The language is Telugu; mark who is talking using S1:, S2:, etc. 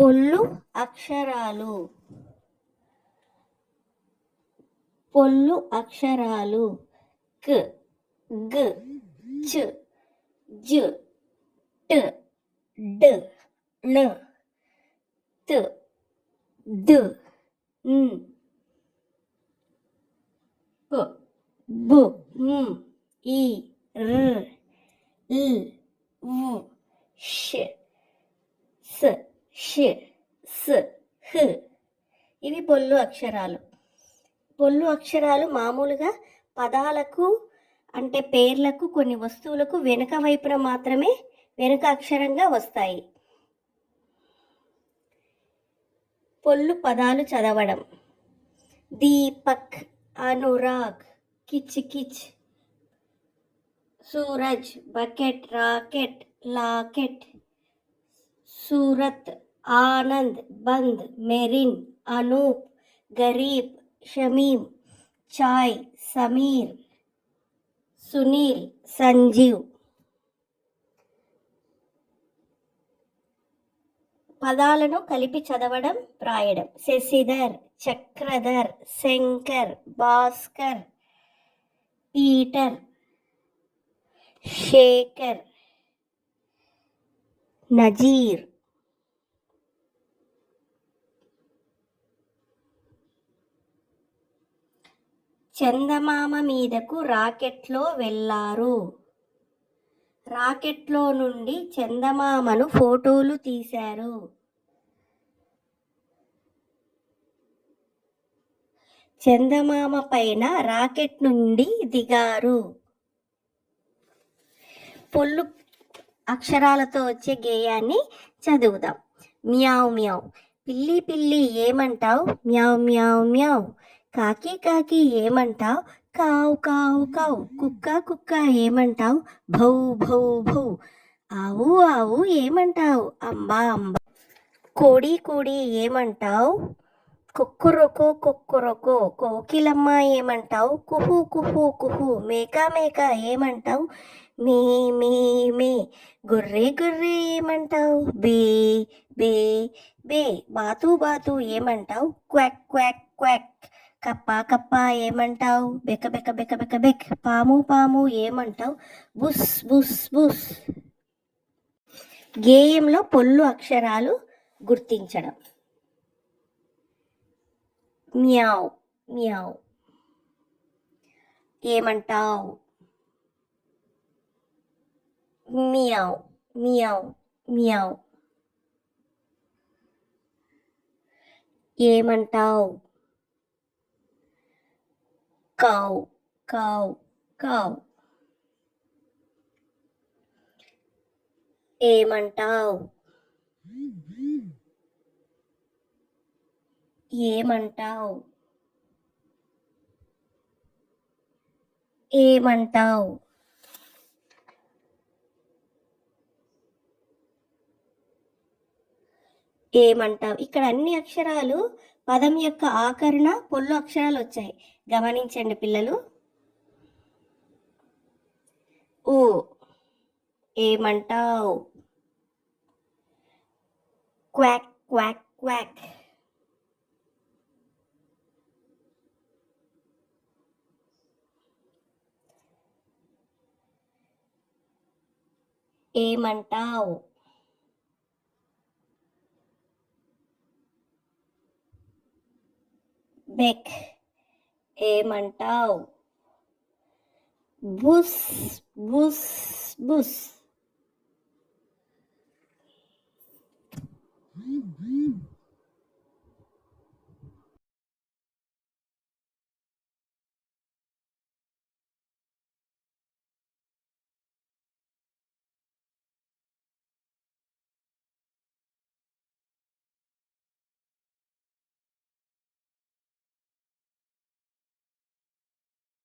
S1: పొల్లు అక్షరాలు. పొల్లు అక్షరాలు క్, గ్, చ్, జ, ట్, డ్, ళ, త్, ద్, న్, ప, బ, మ్, ఈ, ర్, ల్, వ్, ష్, స, ష, స్, హ్. ఇవి పొల్లు అక్షరాలు. పొల్లు అక్షరాలు మామూలుగా పదాలకు అంటే పేర్లకు కొన్ని వస్తువులకు వెనుక వైపున మాత్రమే వెనుక అక్షరంగా వస్తాయి. పొల్లు పదాలు చదవడం. దీపక్, అనురాగ్, కిచ్ కిచ్, Suraj, bucket, rocket, locket, Surat, Anand, బంద్, మెరిన్, అనూప్, గరీబ్, షమీం, చాయ్, సమీర్, సునీల్, సంజీవ్. పదాలను కలిపి చదవడం, రాయడం. శశిధర్, చక్రధర్, శంకర్, భాస్కర్, పీటర్, శేఖర్, నజీర్. చందమామ మీదకు రాకెట్లో వెళ్ళారు. రాకెట్లో నుండి చందమామను ఫోటోలు తీశారు. చందమామ పైన రాకెట్ నుండి దిగారు. పొల్లు అక్షరాలతో వచ్చే గేయాన్ని చదువుదాం. మ్యావ్ మ్యావ్. పిల్లి పిల్లి ఏమంటావు? మ్యావ్ మ్యావ్ మ్యావ్. కాకి కాకి ఏమంటావు? కావు కావు కావు. కుక్క కుక్క ఏమంటావు? భౌ భౌ భౌ. ఆవు ఆవు ఏమంటావు? అంబా అంబా. కోడి కోడి ఏమంటావు? కుక్కురొకో కుక్కురొకో. కోకిలమ్మ ఏమంటావు? కుహు కుహు కుహు. మేక మేక ఏమంటావు? మే మే మే. గొర్రె గొర్రె ఏమంటావు? బే బే బే. బాతు బాతు ఏమంటావు? Quack quack quack. కప్ప కప్ప ఏమంటావు? బెక బెక బెక బెక బెక్. పాము పాము ఏమంటావు? బుస్ బుస్ బుస్. గేయంలో పొల్లు అక్షరాలు గుర్తించడం. మ్యావ్ మ్యావ్. ఏమంటావు? Meow meow meow. ఏమంటావు? కావ్ కావ్ కావ్. ఏమంటావు? ఏమంటావు? ఏమంటావు? ఏమంటావు. ఇక్కడ అన్ని అక్షరాలు పదం యొక్క ఆకరణ పొల్లు అక్షరాలు వచ్చాయి. గమనించండి పిల్లలు. ఊ. ఏమంటావు? Quack quack quack. ఏమంటావు? బెక్. ఏమంటావు? బుస్ బుస్ బుస్.